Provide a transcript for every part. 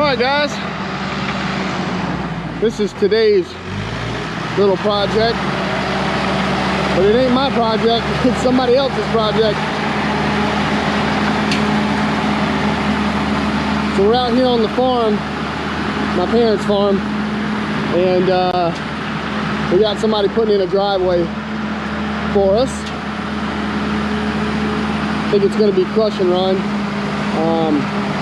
Alright guys, this is today's little project, but it ain't my project, it's somebody else's project. So we're out here on the farm, my parents' farm, and we got somebody putting in a driveway for us. I think it's going to be crush and run.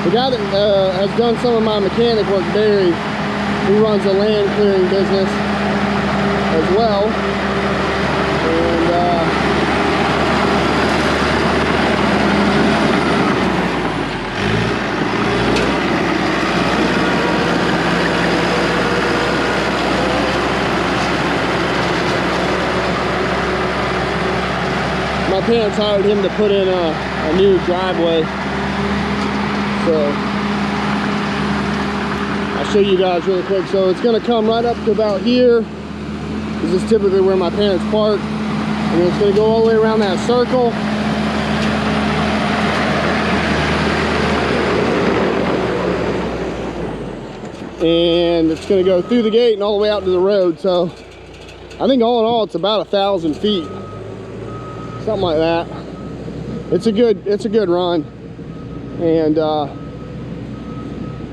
The guy that has done some of my mechanic work, Barry, he runs a land clearing business as well. And my parents hired him to put in a new driveway. So I'll show you guys really quick. So it's going to come right up to about here. This is typically where my parents park, and then it's going to go all the way around that circle. And it's going to go through the gate and all the way out to the road. So I think all in all it's about 1,000 feet, something like that. It's a good run. And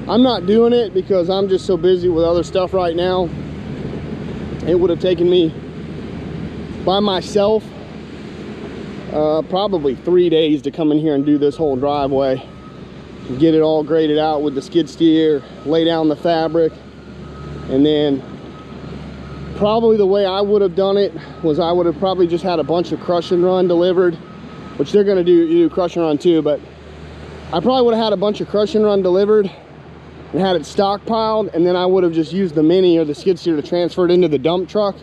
I'm not doing it because I'm just so busy with other stuff right now. It would have taken me by myself probably 3 days to come in here and do this whole driveway, get it all graded out with the skid steer, lay down the fabric, and then probably the way I would have done it was I would have probably just had a bunch of crush and run delivered, which they're going to do crush and run too, but I probably would have had a bunch of crush and run delivered and had it stockpiled, and then I would have just used the mini or the skid steer to transfer it into the dump truck,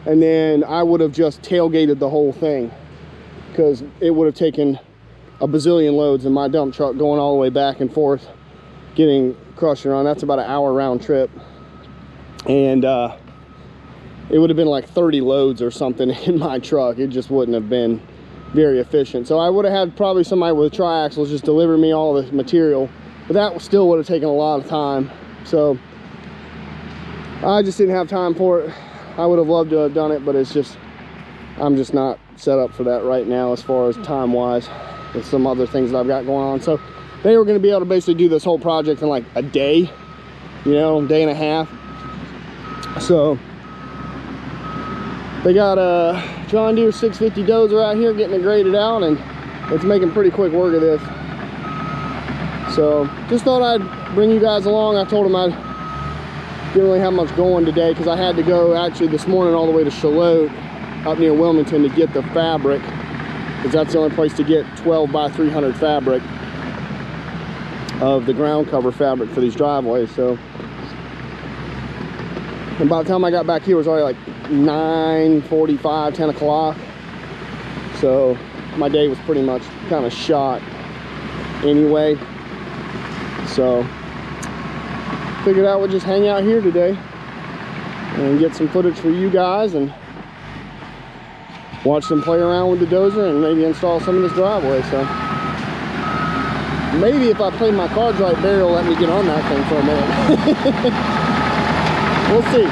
and then I would have just tailgated the whole thing, because it would have taken a bazillion loads in my dump truck going all the way back and forth getting crush and run. That's about an hour round trip, and it would have been like 30 loads or something in my truck. It just wouldn't have been very efficient. So I would have had probably somebody with triaxles just deliver me all the material, but that still would have taken a lot of time. So I just didn't have time for it. I would have loved to have done it, but it's just, I'm just not set up for that right now as far as time wise with some other things that I've got going on. So they were going to be able to basically do this whole project in like a day, you know, day and a half. So they got a John Deere 650 dozer out here getting it graded out, and it's making pretty quick work of this. So just thought I'd bring you guys along. I told them I didn't really have much going today because I had to go actually this morning all the way to Charlotte up near Wilmington to get the fabric, because that's the only place to get 12 by 300 fabric of the ground cover fabric for these driveways. So, and by the time I got back here it was already like 9:45, 10 o'clock. So my day was pretty much kind of shot anyway. So figured out we'd just hang out here today and get some footage for you guys and watch them play around with the dozer and maybe install some of this driveway. So maybe if I play my cards right, Barry will let me get on that thing for a minute. We'll see.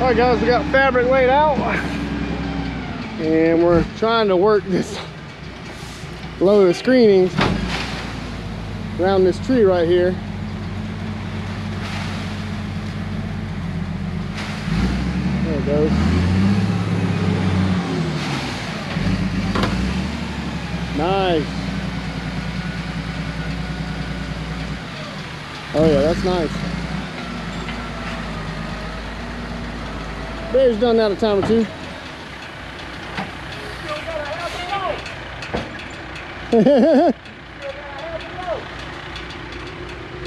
Alright guys, we got fabric laid out and we're trying to work this load of screenings around this tree right here. There it goes. Nice. Oh yeah, that's nice. Bear's done that a time or two.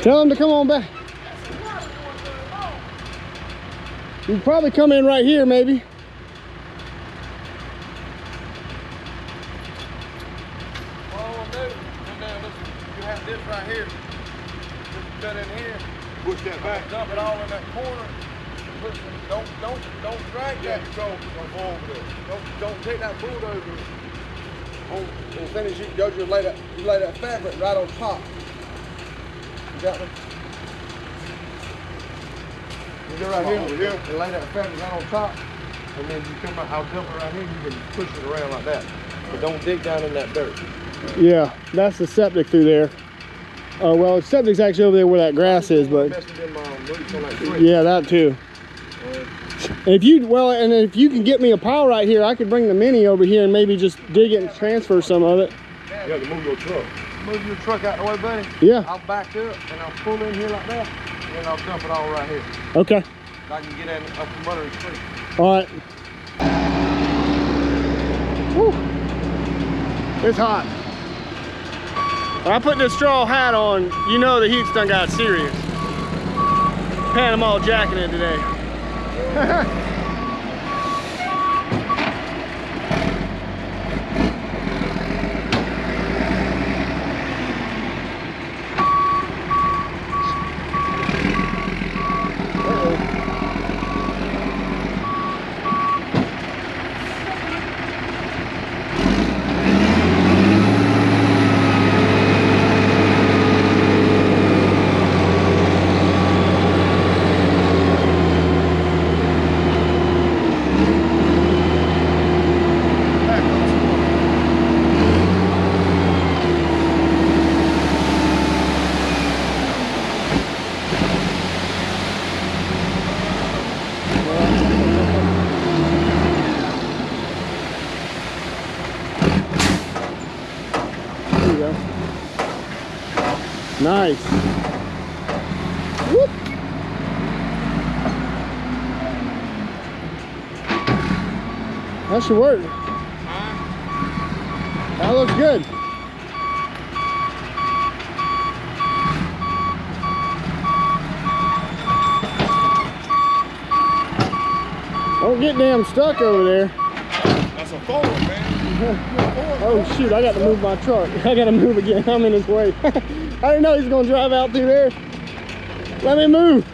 Tell him to come on back. You can probably come in right here, maybe. All I'm doing, you have this right here. Just cut in here. Push that back. Dump it all in that corner. Don't drag that. Don't take that bulldozer. As soon as you go, you lay that fabric right on top. You got me? You go right here and lay that fabric right on top, and then you come out. I'll dump it right here. You can push it around like that, but don't dig down in that dirt. Yeah, that's the septic through there. Well, the septic's actually over there where that grass is, but yeah, that too. If you can get me a pile right here, I could bring the mini over here and maybe just dig it and transfer some of it. You have to move your truck. Move your truck out the way, buddy. Yeah. I'll back up and I'll pull in here like that, and then I'll dump it all right here. Okay. I can get in up from under the tree. All right. Woo. It's hot. When I put this straw hat on, you know the heat's done got serious. Panama jacketing today. Nice. Whoop. That should work. That looks good. Don't get damn stuck over there. That's a forward, man. Oh shoot, I got to move my truck. I got to move again. I'm in his way. I didn't know he's going to drive out through there. Let me move.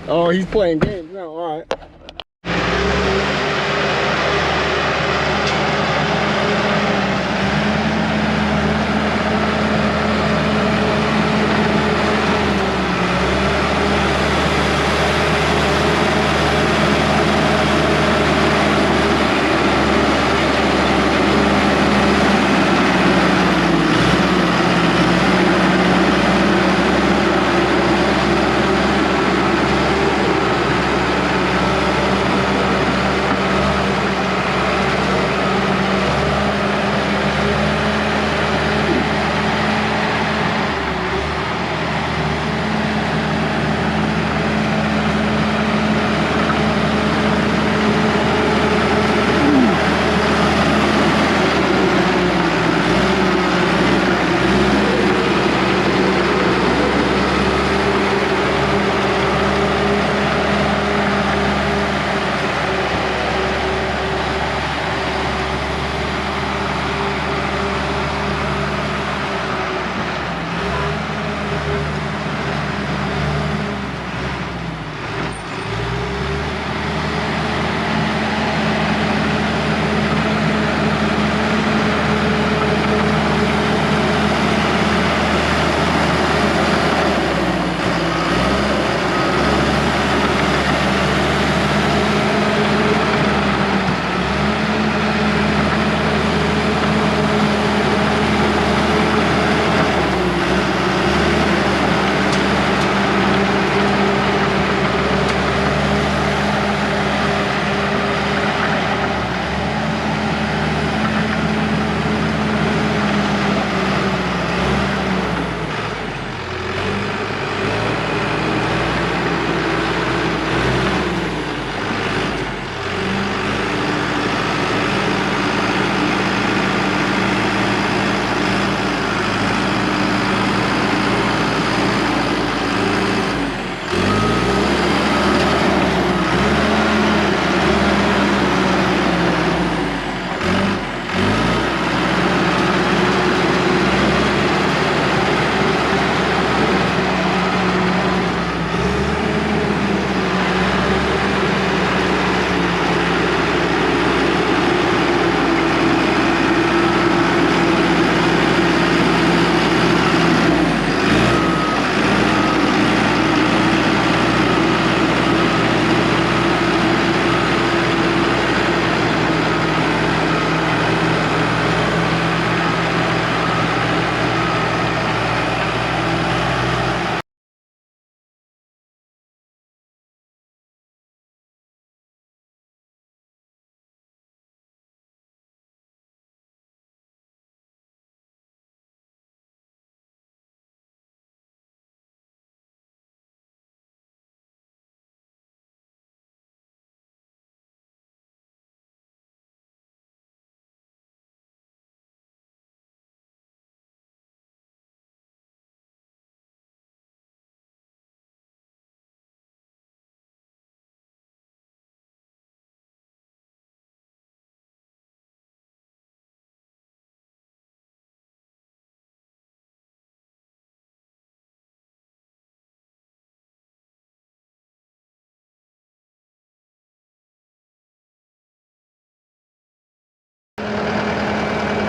Oh, he's playing games now. All right.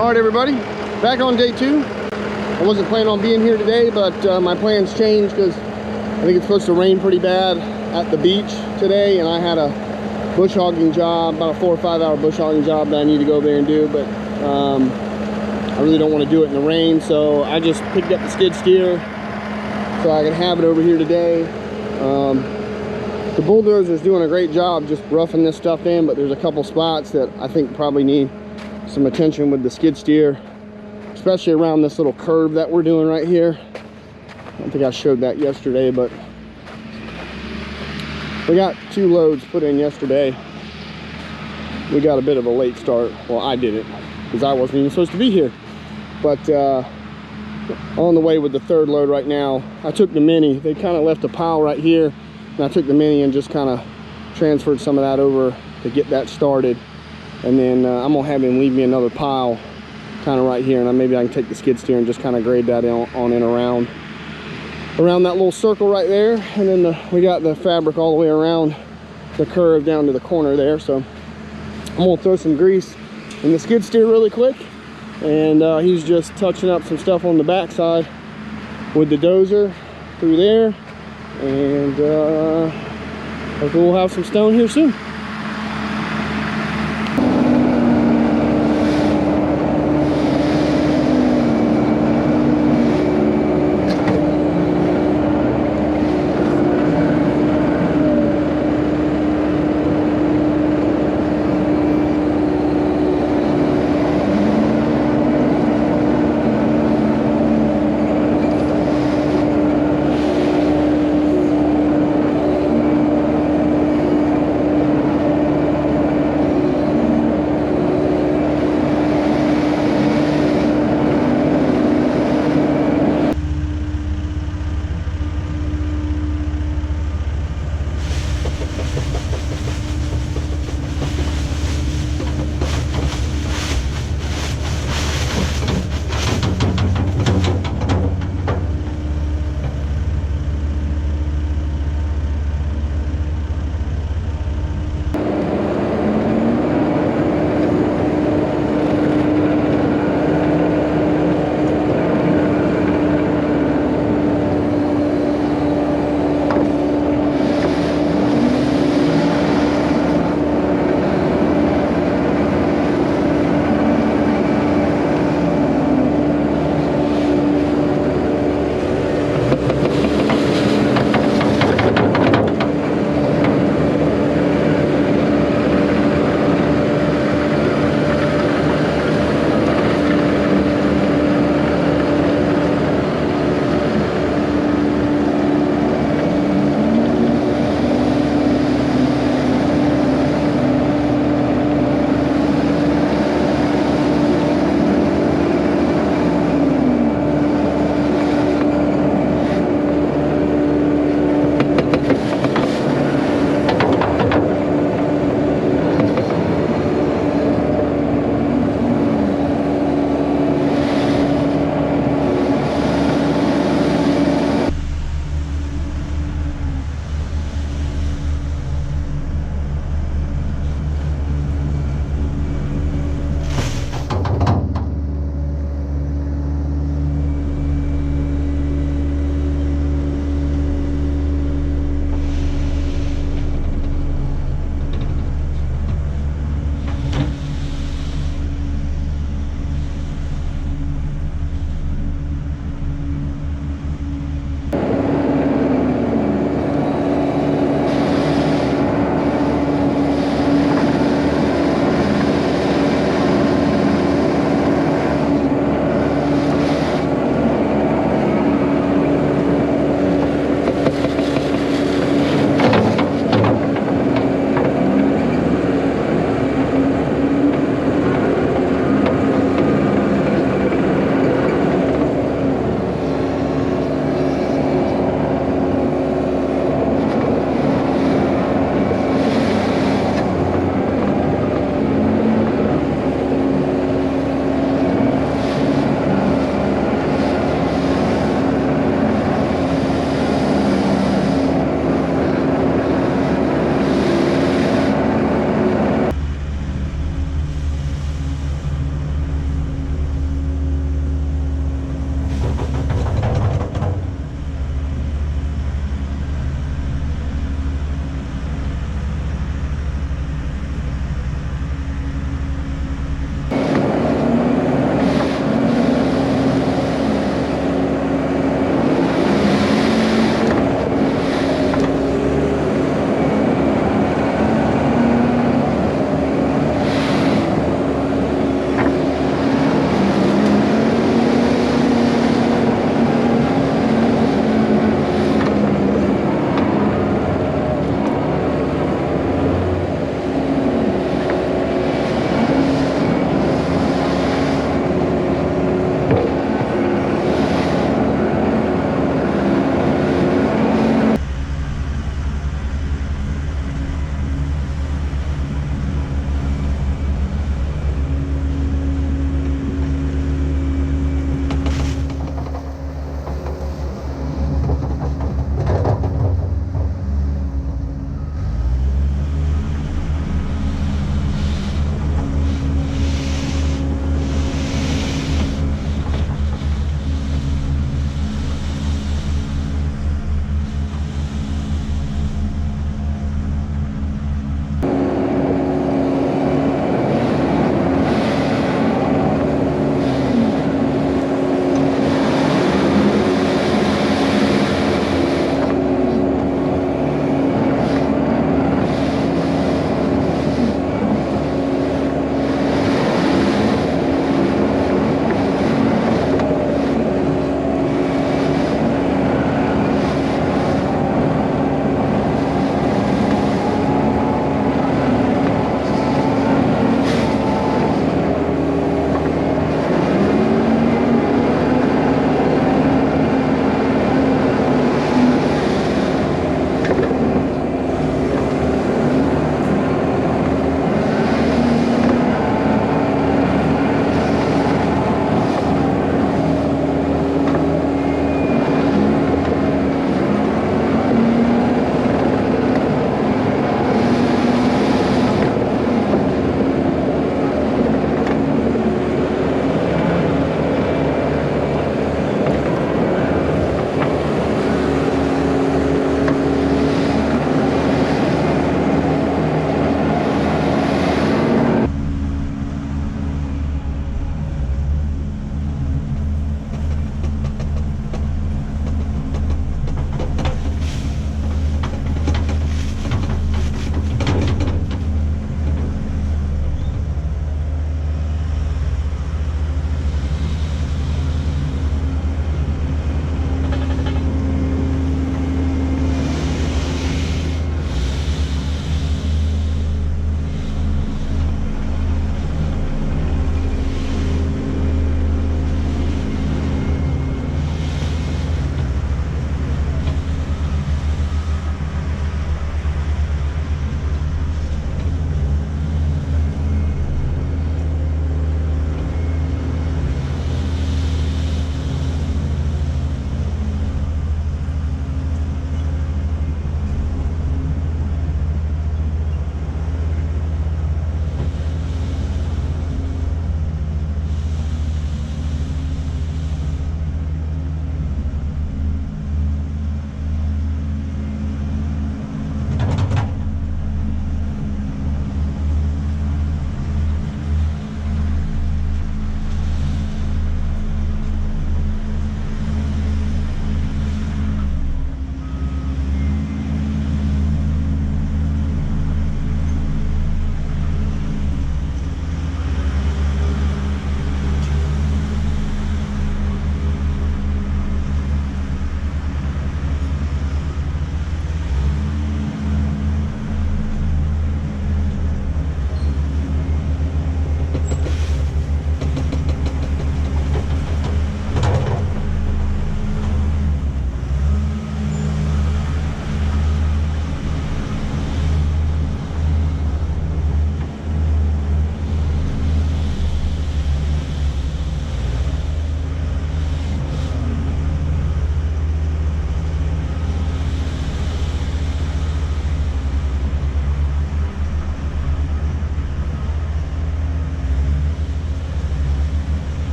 All right, everybody, back on day 2. I wasn't planning on being here today, but my plans changed because I think it's supposed to rain pretty bad at the beach today, and I had a bush hogging job, about a 4 or 5 hour bush hogging job that I need to go over there and do, but I really don't want to do it in the rain, so I just picked up the skid steer so I can have it over here today. The Bulldozer is doing a great job just roughing this stuff in, but there's a couple spots that I think probably need some attention with the skid steer, especially around this little curve that we're doing right here. I don't think I showed that yesterday, but we got 2 loads put in yesterday. We got a bit of a late start. Well, I didn't, because I wasn't even supposed to be here. But on the way with the 3rd load right now, I took the Mini. They kind of left a pile right here, and I took the Mini and just kind of transferred some of that over to get that started. And then I'm gonna have him leave me another pile kind of right here, and then maybe I can take the skid steer and just kind of grade that on and around that little circle right there. And then we got the fabric all the way around the curve down to the corner there. So I'm gonna throw some grease in the skid steer really quick, and he's just touching up some stuff on the back side with the dozer through there, and hopefully we'll have some stone here soon.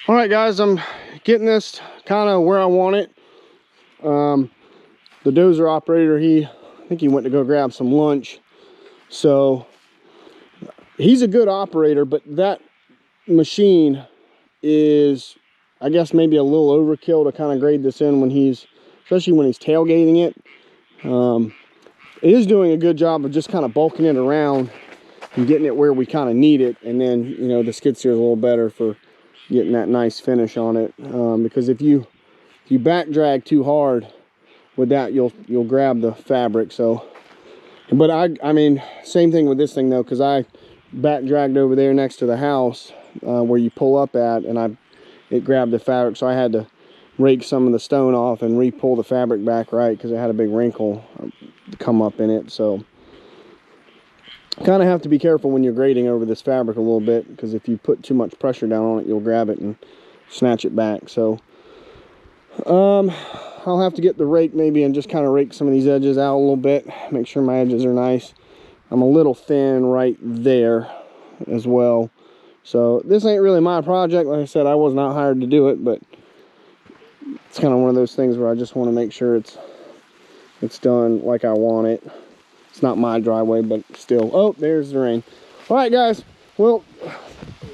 All right, guys, I'm getting this kind of where I want it. The dozer operator, I think he went to go grab some lunch. So he's a good operator, but that machine is, I guess, maybe a little overkill to kind of grade this in when especially when he's tailgating it. It is doing a good job of just kind of bulking it around and getting it where we kind of need it. And then, you know, the skid steer is a little better for getting that nice finish on it. Because if you back drag too hard with that, you'll grab the fabric. So, but I mean, same thing with this thing though, because I back dragged over there next to the house where you pull up at, and it grabbed the fabric, so I had to rake some of the stone off and re-pull the fabric back right because it had a big wrinkle come up in it. So kind of have to be careful when you're grading over this fabric a little bit, because if you put too much pressure down on it, you'll grab it and snatch it back. So I'll have to get the rake maybe and just kind of rake some of these edges out a little bit, make sure my edges are nice. I'm a little thin right there as well. So this ain't really my project. Like I said, I was not hired to do it, but it's kind of one of those things where I just want to make sure it's done like I want it. It's not my driveway, but still. Oh, there's the rain. All right, guys. Well,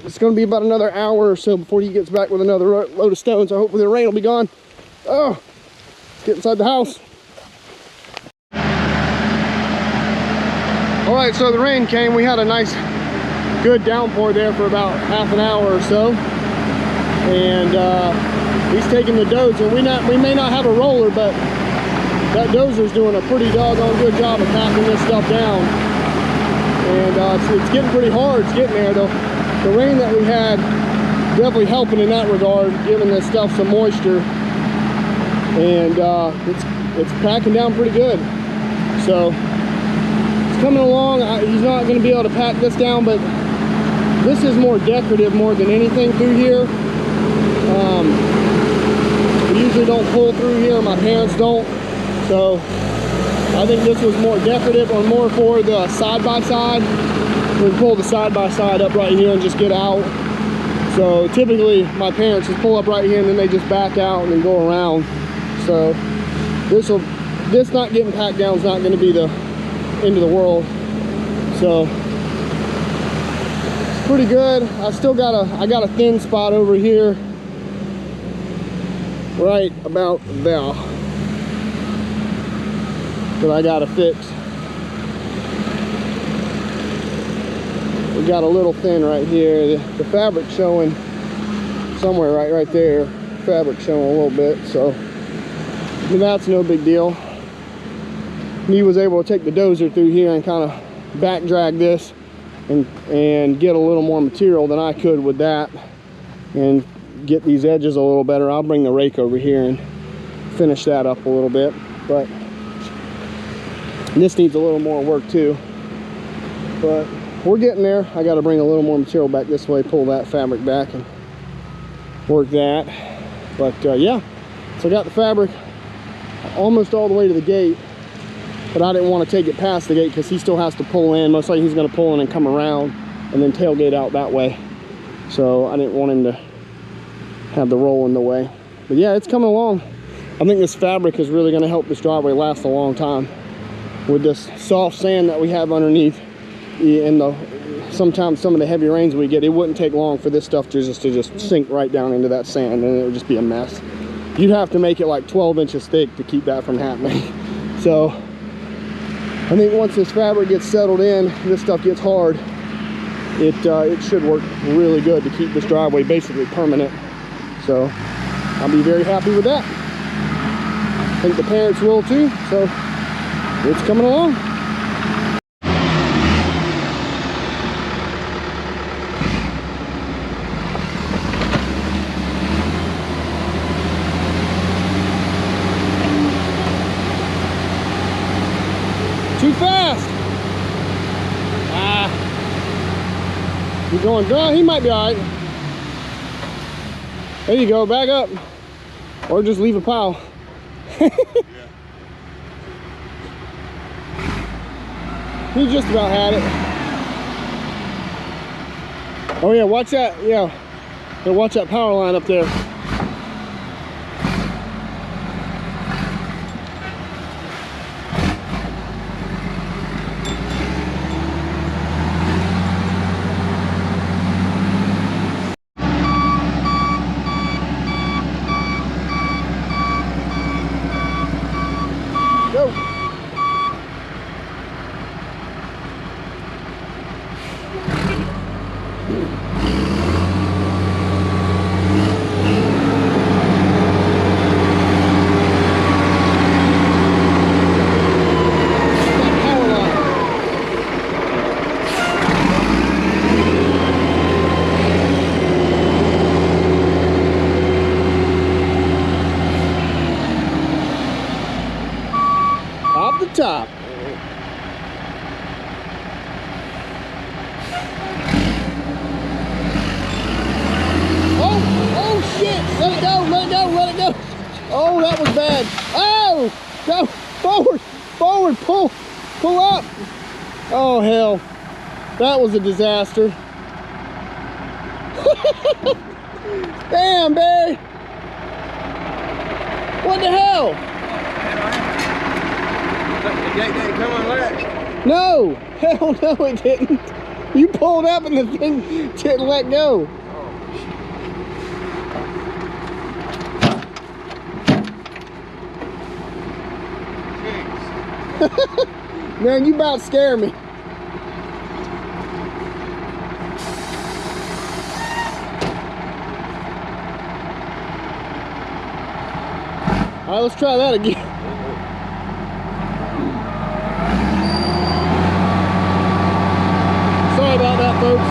it's going to be about another hour or so before he gets back with another load of stones. So hopefully the rain will be gone. Oh, let's get inside the house. All right, so the rain came. We had a nice, good downpour there for about half an hour or so. And he's taking the dozer. We may not have a roller, but that dozer's doing a pretty doggone good job of packing this stuff down. And it's getting pretty hard. It's getting there. The rain that we had definitely helping in that regard, giving this stuff some moisture. And it's packing down pretty good. So it's coming along. He's not going to be able to pack this down, but this is more decorative more than anything through here. We usually don't pull through here. My parents don't. So I think this was more decorative or more for the side-by-side. We pull the side-by-side up right here and just get out. So typically my parents just pull up right here and then they just back out and then go around. So this not getting packed down is not going to be the end of the world. So it's pretty good. I got a thin spot over here right about there that I gotta fix. We got a little thin right here. The fabric showing somewhere right there. Fabric showing a little bit, so that's no big deal. He was able to take the dozer through here and kind of back drag this and get a little more material than I could with that and get these edges a little better. I'll bring the rake over here and finish that up a little bit, but this needs a little more work too, but we're getting there. I got to bring a little more material back this way, pull that fabric back and work that. But yeah, so I got the fabric almost all the way to the gate, but I didn't want to take it past the gate because he still has to pull in. Most likely he's going to pull in and come around and then tailgate out that way. So I didn't want him to have the roll in the way. But yeah, it's coming along. I think this fabric is really going to help this driveway last a long time. With this soft sand that we have underneath, and sometimes some of the heavy rains we get, it wouldn't take long for this stuff to just sink right down into that sand, and it would just be a mess. You'd have to make it like 12 inches thick to keep that from happening. So I think once this fabric gets settled in, this stuff gets hard, it should work really good to keep this driveway basically permanent. So I'll be very happy with that. I think the parents will too. So it's coming along. Too fast. He's going down. He might be all right. There you go. Back up. Or just leave a pile. He just about had it. Oh yeah, watch that. Yeah. Hey, watch that power line up there. Go. Off the top. Oh shit! Let it go, let it go, let it go. Oh, that was bad. Oh, go forward, forward, pull up. Oh hell, that was a disaster. Damn, Barry. What the hell? The gate didn't come unlatched. No, hell no it didn't. You pulled up and the thing didn't let go. Man, you about scare me. All right, let's try that again. Sorry about that, folks.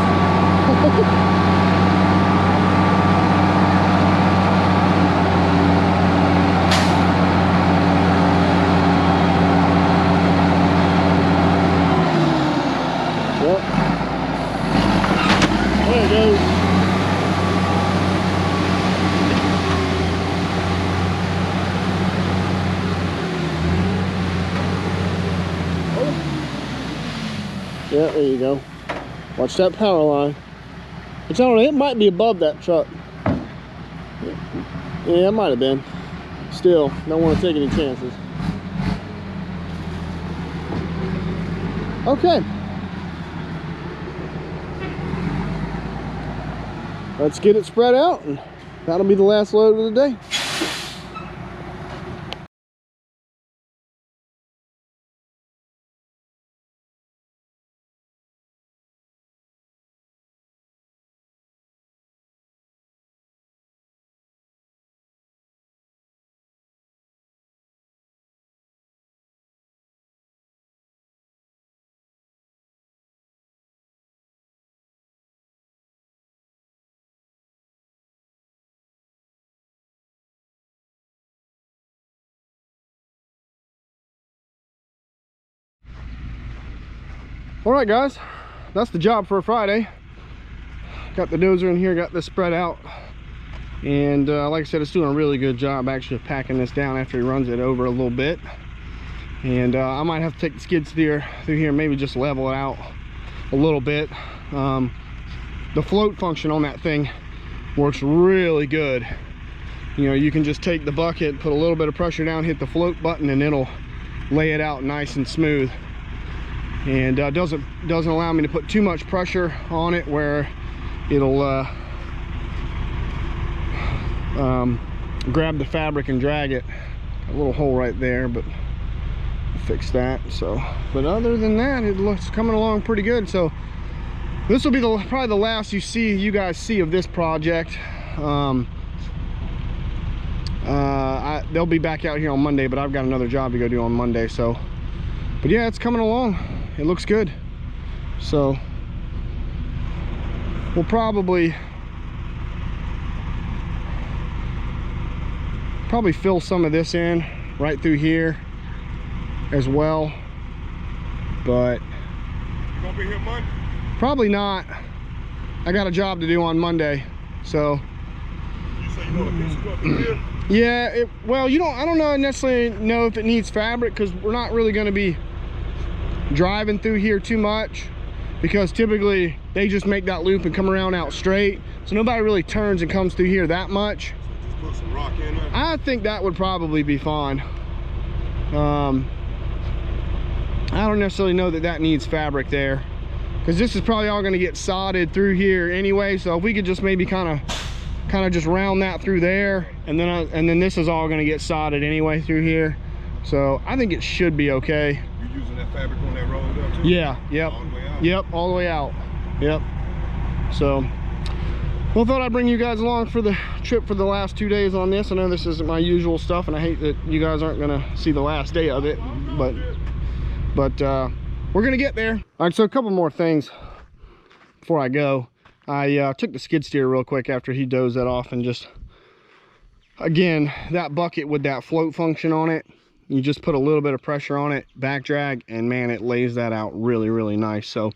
There it goes. Yeah, there you go. Watch that power line. It's, I don't know, it might be above that truck. Yeah, it might have been. Still, don't want to take any chances. Okay. Let's get it spread out, and that'll be the last load of the day. All right, guys, that's the job for a Friday. Got the dozer in here, got this spread out, and like I said, it's doing a really good job actually of packing this down after he runs it over a little bit. And I might have to take the skid steer through here and maybe just level it out a little bit. The float function on that thing works really good. You know, you can just take the bucket, put a little bit of pressure down, hit the float button, and it'll lay it out nice and smooth. And doesn't allow me to put too much pressure on it where it'll grab the fabric and drag it. A little hole right there, but I'll fix that. So, but other than that, it looks coming along pretty good. So this will be probably the last you guys see of this project. They'll be back out here on Monday, but I've got another job to go do on Monday. So, but yeah, it's coming along. It looks good. So we'll probably fill some of this in right through here as well, but You gonna be here Monday? probably not. I got a job to do on Monday, so You say you know a piece of up here? yeah. Well, I don't necessarily know if it needs fabric, because we're not really going to be driving through here too much, because typically they just make that loop and come around out straight. so nobody really turns and comes through here that much. So just put some rock in there? I think that would probably be fine. I don't necessarily know that needs fabric there, because this is probably all going to get sodded through here anyway. So if we could just maybe kind of just round that through there, and then this is all going to get sodded anyway through here. So I think it should be okay. You're using that fabric on that road there too? Yeah, yep. All the way out? Yep, all the way out. Yep. So, well, thought I'd bring you guys along for the trip for the last 2 days on this. I know this isn't my usual stuff, and I hate that you guys aren't gonna see the last day of it, but we're gonna get there. All right, so a couple more things before I go. I took the skid steer real quick after he dozed that off, and just, again, that bucket with that float function on it, you just put a little bit of pressure on it, back drag, and man, it lays that out really, really nice. So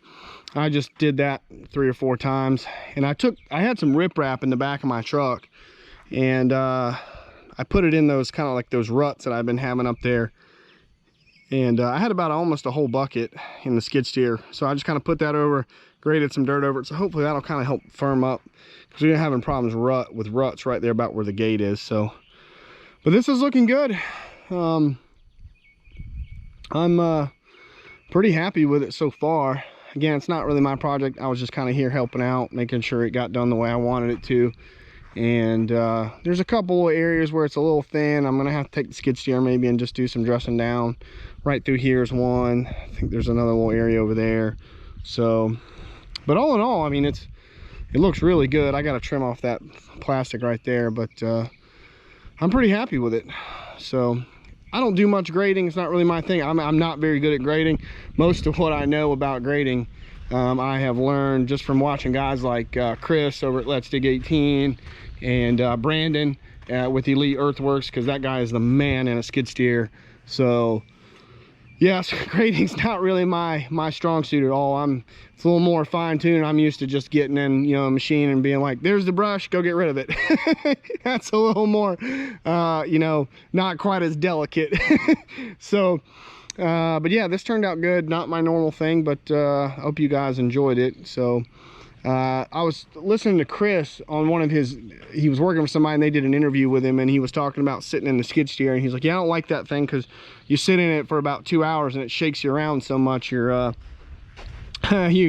I just did that 3 or 4 times, and I had some riprap in the back of my truck, and I put it in those kind of like those ruts that I've been having up there, and I had about almost a whole bucket in the skid steer. So I just kind of put that over, graded some dirt over it, so hopefully that'll kind of help firm up, because we're having problems with ruts right there about where the gate is. So, but this is looking good. I'm pretty happy with it so far. Again, it's not really my project. I was just kind of here helping out, making sure it got done the way I wanted it to. And there's a couple of areas where it's a little thin. I'm gonna have to take the skid steer maybe and just do some dressing down. Right through here is one. I think there's another little area over there. So, but all in all, I mean, it looks really good. I got to trim off that plastic right there, but I'm pretty happy with it. So I don't do much grading. It's not really my thing. I'm not very good at grading. Most of what I know about grading, I have learned just from watching guys like Chris over at Let's Dig 18, and Brandon with Elite Earthworks, because that guy is the man in a skid steer. So yes, grading's not really my strong suit at all. It's a little more fine-tuned. I'm used to just getting in, a machine and being like, there's the brush, go get rid of it. That's a little more, not quite as delicate. So, but yeah, this turned out good. Not my normal thing, but I hope you guys enjoyed it. So, I was listening to Chris on one of he was working with somebody, and they did an interview with him, and he was talking about sitting in the skid steer, and he's like, yeah, I don't like that thing, because you sit in it for about 2 hours and it shakes you around so much, you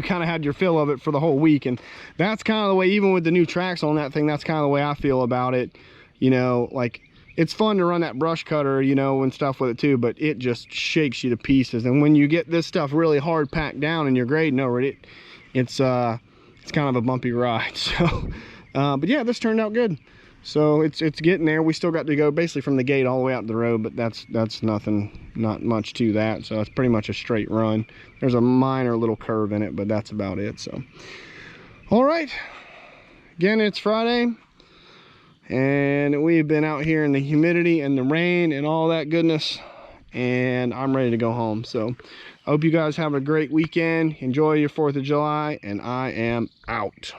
kind of had your fill of it for the whole week. And that's kind of the way, even with the new tracks on that thing, that's kind of the way I feel about it. Like, it's fun to run that brush cutter, and stuff with it too, but it just shakes you to pieces. And when you get this stuff really hard packed down and you're grading over it, it's kind of a bumpy ride. So but yeah, this turned out good. So it's getting there. We still got to go basically from the gate all the way out to the road, but that's nothing, not much to that. So it's pretty much a straight run. There's a minor little curve in it, but that's about it. So all right, again, it's Friday, and we've been out here in the humidity and the rain and all that goodness, and I'm ready to go home. So I hope you guys have a great weekend. Enjoy your 4th of July, and I am out.